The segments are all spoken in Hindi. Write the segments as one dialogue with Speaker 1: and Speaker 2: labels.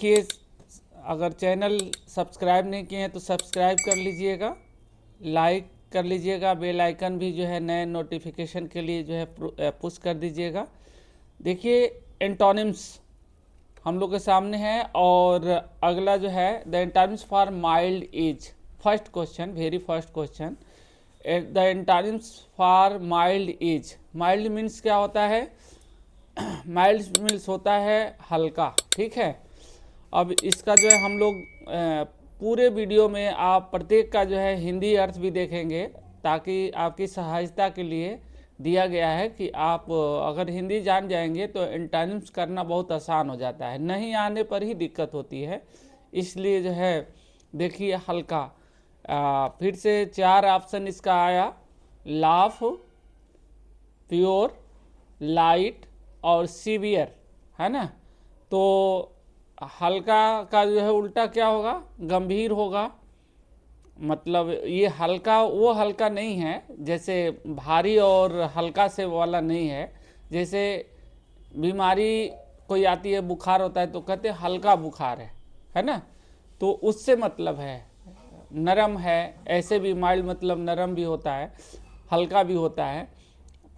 Speaker 1: देखिए, अगर चैनल सब्सक्राइब नहीं किए हैं तो सब्सक्राइब कर लीजिएगा, लाइक कर लीजिएगा, बेल आइकन भी जो है नए नोटिफिकेशन के लिए जो है पुश कर दीजिएगा। देखिए, एंटोनिम्स हम लोग के सामने है और अगला जो है the antonyms for mild is. First question, very first question, the antonyms for mild is. Mild means क्या होता है? माइल्ड मीन्स होता है हल्का, ठीक है। अब इसका जो है हम लोग पूरे वीडियो में आप प्रत्येक का जो है हिंदी अर्थ भी देखेंगे, ताकि आपकी सहायता के लिए दिया गया है कि आप अगर हिंदी जान जाएंगे तो एंटोनिम्स करना बहुत आसान हो जाता है, नहीं आने पर ही दिक्कत होती है। इसलिए जो है देखिए हल्का, फिर से 4 ऑप्शन इसका आया, लाफ, प्योर, लाइट और सीवियर, है ना। तो हल्का का जो है उल्टा क्या होगा? गंभीर होगा। मतलब ये हल्का वो हल्का नहीं है, जैसे भारी और हल्का से वाला नहीं है। जैसे बीमारी कोई आती है, बुखार होता है तो कहते हैं हल्का बुखार है ना। तो उससे मतलब है नरम है। ऐसे भी माइल्ड मतलब नरम भी होता है, हल्का भी होता है।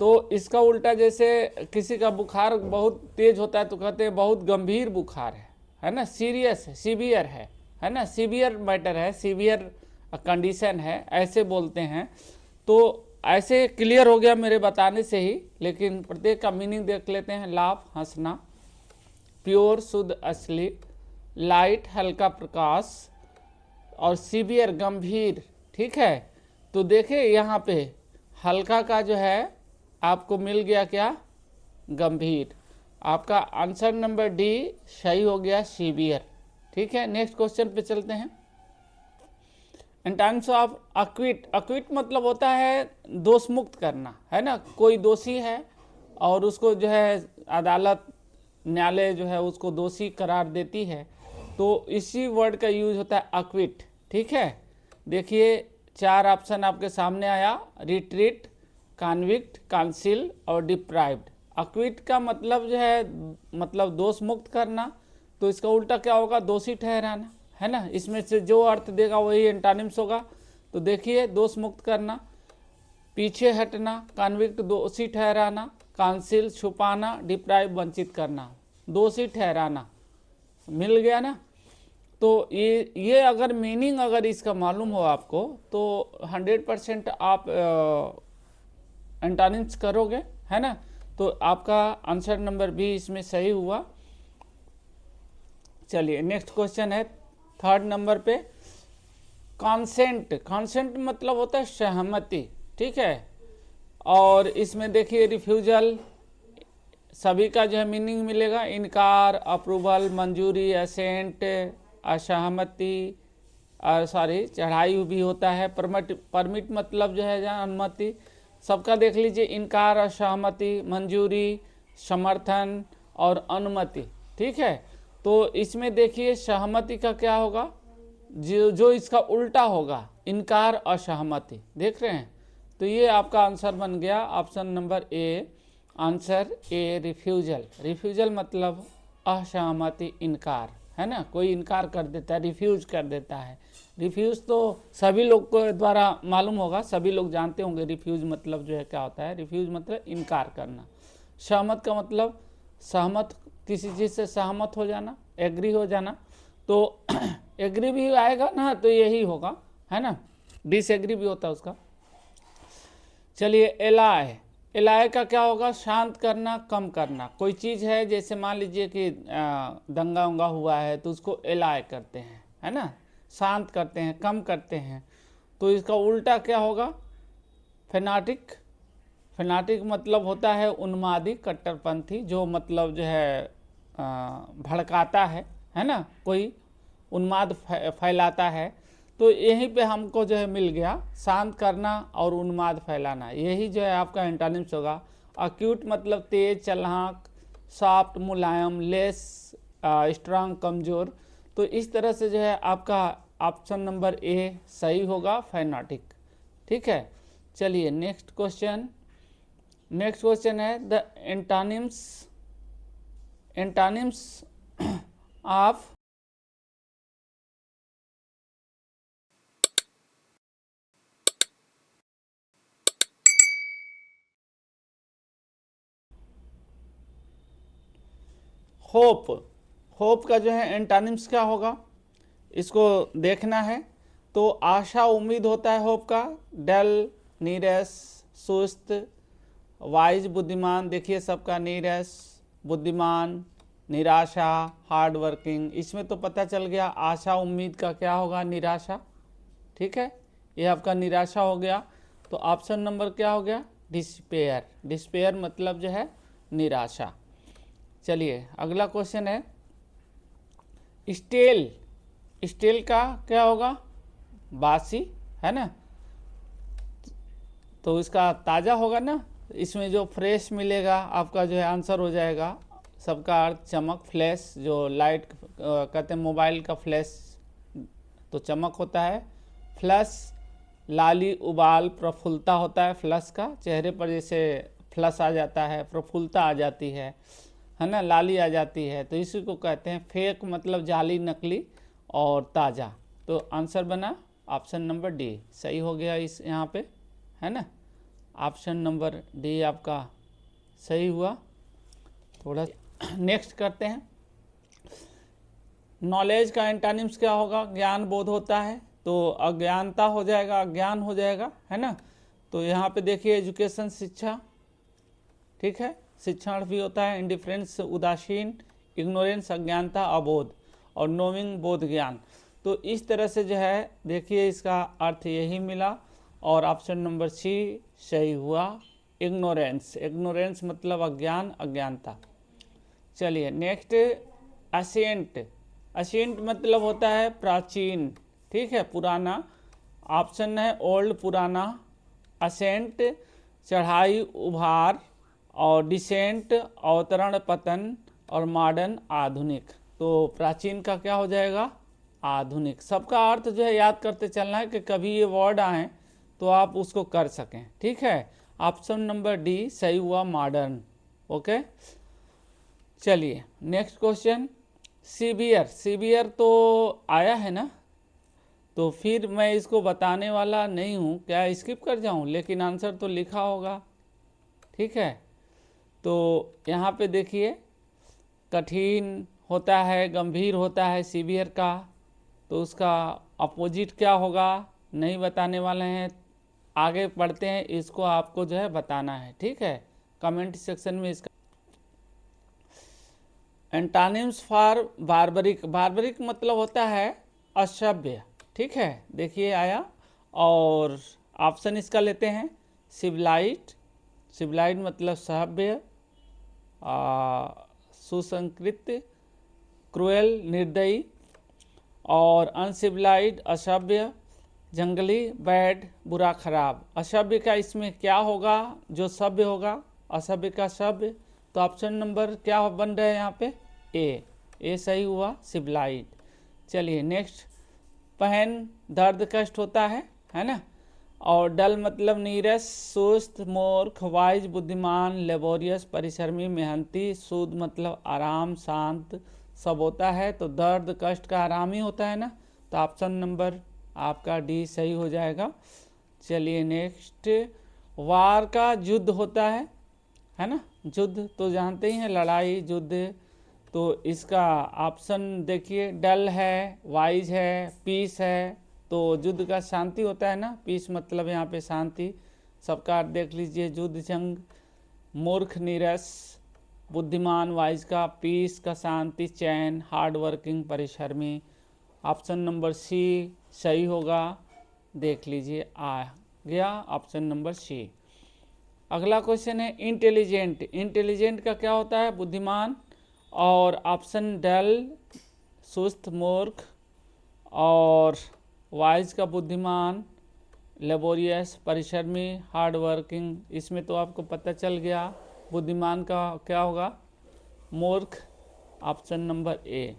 Speaker 1: तो इसका उल्टा, जैसे किसी का बुखार बहुत तेज होता है तो कहते हैं बहुत गंभीर बुखार है ना, सीरियस है, सीवियर है ना, सीवियर मैटर है, सीवियर कंडीशन है, ऐसे बोलते हैं। तो ऐसे क्लियर हो गया मेरे बताने से ही, लेकिन प्रत्येक का मीनिंग देख लेते हैं। लाभ हंसना, प्योर शुद्ध असली, लाइट हल्का प्रकाश, और सीवियर गंभीर, ठीक है। तो देखिए यहाँ पे हल्का का जो है आपको मिल गया क्या? गंभीर। आपका आंसर नंबर डी सही हो गया, सीवियर, ठीक है। नेक्स्ट क्वेश्चन पे चलते हैं। इन टर्म्स ऑफ अक्विट, अक्विट मतलब होता है दोष मुक्त करना, है ना। कोई दोषी है और उसको जो है अदालत, न्यायालय जो है उसको दोषी करार देती है, तो इसी वर्ड का यूज होता है अक्विट, ठीक है। देखिए 4 ऑप्शन आपके सामने आया, रिट्रीट, कॉन्विक्ट, कांसिल और डिप्राइव्ड। अक्विट का मतलब जो है मतलब दोष मुक्त करना, तो इसका उल्टा क्या होगा? दोषी ठहराना, है ना। इसमें से जो अर्थ देगा वही एंटोनिम्स होगा। तो देखिए, दोष मुक्त करना, पीछे हटना, कॉन्विक्ट दोषी ठहराना, कांसिल छुपाना, डिप्राइव वंचित करना, दोषी ठहराना। मिल गया ना। तो ये अगर मीनिंग अगर इसका मालूम हो आपको तो 100% आप एंटोनिम्स करोगे, है ना। तो आपका आंसर नंबर बी इसमें सही हुआ। चलिए नेक्स्ट क्वेश्चन है 3rd नंबर पे, कॉन्सेंट। कॉन्सेंट मतलब होता है सहमति, ठीक है। और इसमें देखिए रिफ्यूजल, सभी का जो है मीनिंग मिलेगा, इनकार, अप्रूवल, मंजूरी, असेंट, असहमति, सॉरी चढ़ाई भी होता है। परमिट मतलब जो है अनुमति, सबका देख लीजिए, इनकार, असहमति, मंजूरी, समर्थन और अनुमति, ठीक है। तो इसमें देखिए सहमति का क्या होगा? जो इसका उल्टा होगा, इनकार, असहमति, देख रहे हैं। तो ये आपका आंसर बन गया option number A, answer A refusal. Refusal मतलब असहमति, इनकार, है ना। कोई इनकार कर देता है, रिफ्यूज कर देता है। रिफ्यूज तो सभी लोग को द्वारा मालूम होगा, सभी लोग जानते होंगे रिफ्यूज मतलब जो है क्या होता है। रिफ्यूज मतलब इनकार करना। सहमत का मतलब सहमत, किसी चीज़ से सहमत हो जाना, एग्री हो जाना। तो एग्री भी आएगा ना तो यही होगा, है ना। डिसएग्री भी होता है उसका। चलिए एलाय, एलाय का क्या होगा? शांत करना, कम करना। कोई चीज़ है, जैसे मान लीजिए कि दंगा उंगा हुआ है तो उसको एलाय करते हैं, है ना, शांत करते हैं, कम करते हैं। तो इसका उल्टा क्या होगा? फेनाटिक। फेनाटिक मतलब होता है उन्मादी, कट्टरपंथी, जो मतलब जो है भड़काता है ना, कोई उन्माद फैलाता है। तो यहीं पे हमको जो है मिल गया, शांत करना और उन्माद फैलाना, यही जो है आपका एंटोनिम्स होगा। अक्यूट मतलब तेज, चलाक, सॉफ्ट मुलायम, लेस स्ट्रांग कमज़ोर। तो इस तरह से जो है आपका ऑप्शन नंबर ए सही होगा, फेनाटिक, ठीक है। चलिए नेक्स्ट क्वेश्चन। नेक्स्ट क्वेश्चन है the antonyms of hope, hope का जो है एंटोनिम्स क्या होगा, इसको देखना है। तो आशा उम्मीद होता है होप का, डल नीरस सुस्त, वाइज बुद्धिमान, देखिए सबका नीरस बुद्धिमान निराशा हार्ड वर्किंग, इसमें तो पता चल गया आशा उम्मीद का क्या होगा, निराशा। ठीक है, ये आपका निराशा हो गया। तो ऑप्शन नंबर क्या हो गया, डिस्पेयर। डिस्पेयर मतलब जो है निराशा। चलिए अगला क्वेश्चन है स्टेल। स्टेल का क्या होगा, बासी, है ना, तो इसका ताज़ा होगा ना, इसमें जो फ्रेश मिलेगा आपका जो है आंसर हो जाएगा सबका अर्थ चमक, फ्लैश, जो लाइट कहते हैं मोबाइल का फ्लैश तो चमक होता है। फ्लश लाली उबाल प्रफुल्लता होता है, फ्लश का चेहरे पर जैसे फ्लश आ जाता है, प्रफुल्लता आ जाती है ना, लाली आ जाती है, तो इसी को कहते हैं फेक, मतलब जाली नकली और ताज़ा। तो आंसर बना ऑप्शन नंबर डी, सही हो गया इस यहाँ पे, है ना, ऑप्शन नंबर डी आपका सही हुआ। थोड़ा नेक्स्ट करते हैं, नॉलेज का एंटोनिम्स क्या होगा, ज्ञान बोध होता है, तो अज्ञानता हो जाएगा, अज्ञान हो जाएगा, है ना। तो यहाँ पे देखिए एजुकेशन शिक्षा, ठीक है, शिक्षण भी होता है, इंडिफरेंस उदासीन, इग्नोरेंस अज्ञानता अबोध, और नोविंग बोध ज्ञान। तो इस तरह से जो है देखिए इसका अर्थ यही मिला, और ऑप्शन नंबर सी सही हुआ, इग्नोरेंस। इग्नोरेंस मतलब अज्ञान, अज्ञानता। चलिए नेक्स्ट, एशिएंट। एशिएंट मतलब होता है प्राचीन, ठीक है, पुराना। ऑप्शन है ओल्ड पुराना, असेंट चढ़ाई उभार, और डिसेंट अवतरण पतन, और मॉडर्न आधुनिक। तो प्राचीन का क्या हो जाएगा, आधुनिक। सबका अर्थ जो है याद करते चलना है कि कभी ये वर्ड आए तो आप उसको कर सकें, ठीक है। ऑप्शन नंबर डी सही हुआ, मॉडर्न। ओके, चलिए नेक्स्ट क्वेश्चन, सीवियर। सीवियर तो आया है ना, तो फिर मैं इसको बताने वाला नहीं हूँ, क्या स्किप कर जाऊँ, लेकिन आंसर तो लिखा होगा, ठीक है। तो यहाँ पे देखिए कठिन होता है, गंभीर होता है सीवियर का, तो उसका अपोजिट क्या होगा नहीं बताने वाले हैं, आगे पढ़ते हैं, इसको आपको जो है बताना है, ठीक है, कमेंट सेक्शन में इसका। Antonyms for barbaric. बार्बरिक मतलब होता है असभ्य, ठीक है, देखिए आया, और ऑप्शन इसका लेते हैं सिविलाइट। सिविलाइट मतलब सभ्य, सुसंस्कृत, क्रूएल निर्दयी, और अनसिविलाइज असभ्य, जंगली, बैड बुरा खराब। असभ्य का इसमें क्या होगा, जो सभ्य होगा, असभ्य का सभ्य। तो ऑप्शन नंबर क्या बन रहा है यहाँ पे, ए सही हुआ, सिविलाइज। चलिए नेक्स्ट, पहन दर्द कष्ट होता है ना, और डल मतलब नीरस, सुस्त, मूर्ख, वाइज बुद्धिमान, लेबोरियस परिश्रमी, मेहनती, सूद मतलब आराम, शांत, सब होता है। तो दर्द कष्ट का आराम ही होता है ना, तो ऑप्शन नंबर आपका डी सही हो जाएगा। चलिए नेक्स्ट, वार का युद्ध होता है ना, युद्ध तो जानते ही हैं, लड़ाई युद्ध। तो इसका ऑप्शन देखिए डल है, वाइज है, पीस है, तो युद्ध का शांति होता है ना, पीस मतलब यहाँ पे शांति। सबका देख लीजिए, युद्ध जंग, मूर्ख नीरस, बुद्धिमान वाइज का, पीस का शांति, चैन, हार्ड वर्किंग परिश्रमी। ऑप्शन नंबर सी सही होगा, देख लीजिए आ गया ऑप्शन नंबर सी। अगला क्वेश्चन है इंटेलिजेंट। इंटेलिजेंट का क्या होता है, बुद्धिमान, और ऑप्शन डल सुस्त मूर्ख, और वाइज का बुद्धिमान, लेबोरियस परिश्रमी, हार्ड वर्किंग। इसमें तो आपको पता चल गया, बुद्धिमान का क्या होगा, मूर्ख, option number A.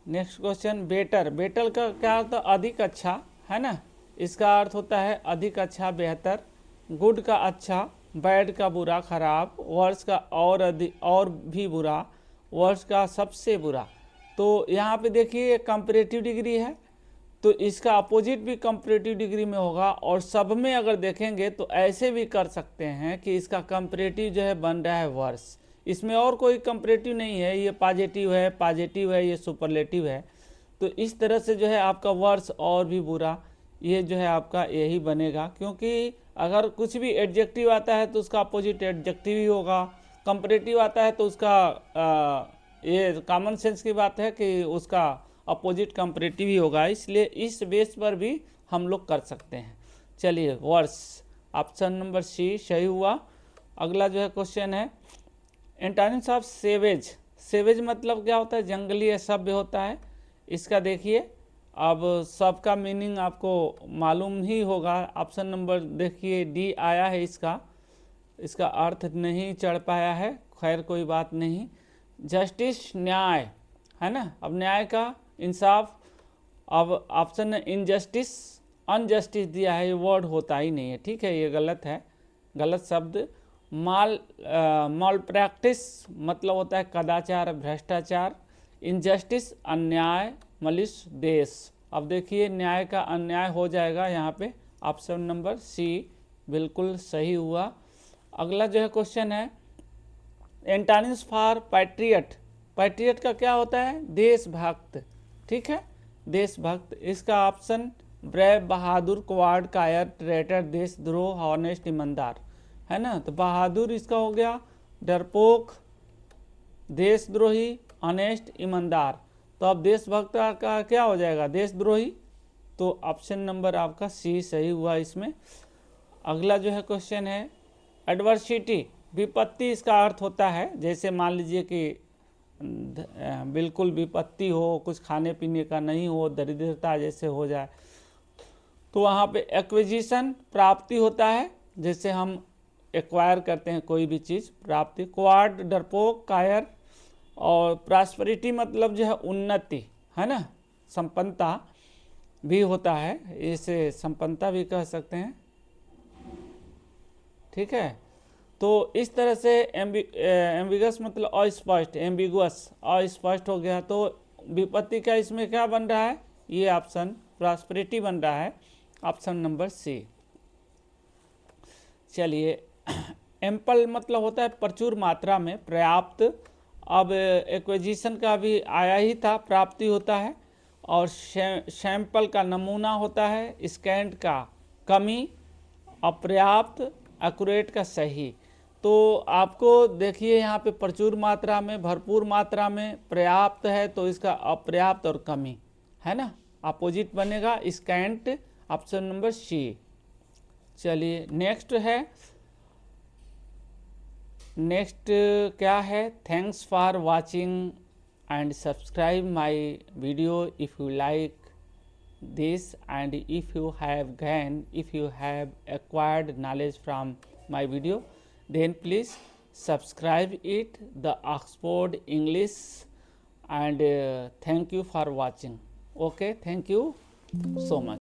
Speaker 1: Next question, better. Better का क्या होता है, अधिक अच्छा, है ना, इसका अर्थ होता है अधिक अच्छा, बेहतर। गुड का अच्छा, बैड का बुरा खराब, वर्स का और भी बुरा, वर्स का सबसे बुरा। तो यहाँ पे देखिए कंपैरेटिव डिग्री है, तो इसका अपोजिट भी कंपैरेटिव डिग्री में होगा, और सब में अगर देखेंगे तो ऐसे भी कर सकते हैं कि इसका कंपैरेटिव जो है बन रहा है वर्स, इसमें और कोई कंपैरेटिव नहीं है, ये पॉजिटिव है, ये सुपरलेटिव है। तो इस तरह से जो है आपका वर्ड्स और भी बुरा ये जो है आपका यही बनेगा, क्योंकि अगर कुछ भी एडजेक्टिव आता है तो उसका अपोजिट एडजेक्टिव ही होगा, कंपैरेटिव आता है तो उसका ये कॉमन सेंस की बात है कि उसका अपोजिट कंपैरेटिव ही होगा। इसलिए इस बेस पर भी हम लोग कर सकते हैं। चलिए वर्ड्स, ऑप्शन नंबर सी सही हुआ। अगला जो है क्वेश्चन है एंटोनिम्स ऑफ सेवेज। सेवेज मतलब क्या होता है? जंगली या सभ्य होता है। इसका देखिए, अब सबका मीनिंग आपको मालूम ही होगा। ऑप्शन नंबर देखिए डी आया है, इसका अर्थ नहीं चढ़ पाया है, खैर कोई बात नहीं। जस्टिस न्याय है ना, अब न्याय का इंसाफ। अब ऑप्शन इनजस्टिस, अनजस्टिस दिया है, ये वर्ड होता ही नहीं है, ठीक है, ये गलत है, गलत शब्द। माल प्रैक्टिस मतलब होता है कदाचार, भ्रष्टाचार। इनजस्टिस अन्याय, मलिश देश। अब देखिए न्याय का अन्याय हो जाएगा यहाँ पे, ऑप्शन नंबर सी बिल्कुल सही हुआ। अगला जो है क्वेश्चन है एंटोनिम्स फॉर पैट्रियट। पैट्रियट का क्या होता है? देशभक्त, ठीक है, देशभक्त। इसका ऑप्शन ब्रेव, बहादुर, क्वार्ड, कायर, ट्रेटर, देशद्रोह, हॉनेस्ट, ईमानदार है ना। तो बहादुर इसका हो गया, डरपोक, देशद्रोही, ऑनेस्ट, ईमानदार। तो अब देशभक्त का क्या हो जाएगा? देशद्रोही। तो ऑप्शन नंबर आपका सी सही हुआ इसमें। अगला जो है क्वेश्चन है एडवर्सिटी, विपत्ति। इसका अर्थ होता है जैसे मान लीजिए कि बिल्कुल विपत्ति हो, कुछ खाने पीने का नहीं हो, दरिद्रता जैसे हो जाए, तो वहाँ पे एक्विजिशन प्राप्ति होता है, जैसे हम एक्वायर करते हैं कोई भी चीज़, प्राप्ति। क्वार्ड डरपोक, कायर। और प्रॉस्पेरिटी मतलब जो है उन्नति है ना, संपन्नता भी होता है, इसे संपन्नता भी कह सकते हैं, ठीक है। तो इस तरह से एम्बिगस मतलब अस्पष्ट, एम्बिगुअस अस्पष्ट हो गया। तो विपत्ति का इसमें क्या बन रहा है? ये ऑप्शन प्रॉस्पेरिटी बन रहा है, ऑप्शन नंबर सी। चलिए एम्पल मतलब होता है प्रचुर मात्रा में, पर्याप्त। अब एक्विजिशन का भी आया ही था, प्राप्ति होता है। और सैंपल का नमूना होता है, स्कैंट का कमी, अपर्याप्त, एक्यूरेट का सही। तो आपको देखिए यहाँ पे प्रचुर मात्रा में, भरपूर मात्रा में, पर्याप्त है तो इसका अपर्याप्त और कमी है ना, अपोजिट बनेगा स्कैंट, ऑप्शन नंबर सी। चलिए नेक्स्ट क्या है? Thanks for watching and subscribe my video if you like this, and if you have acquired knowledge from my video, then please subscribe it, the Oxford English, and thank you for watching. Okay, thank you so much.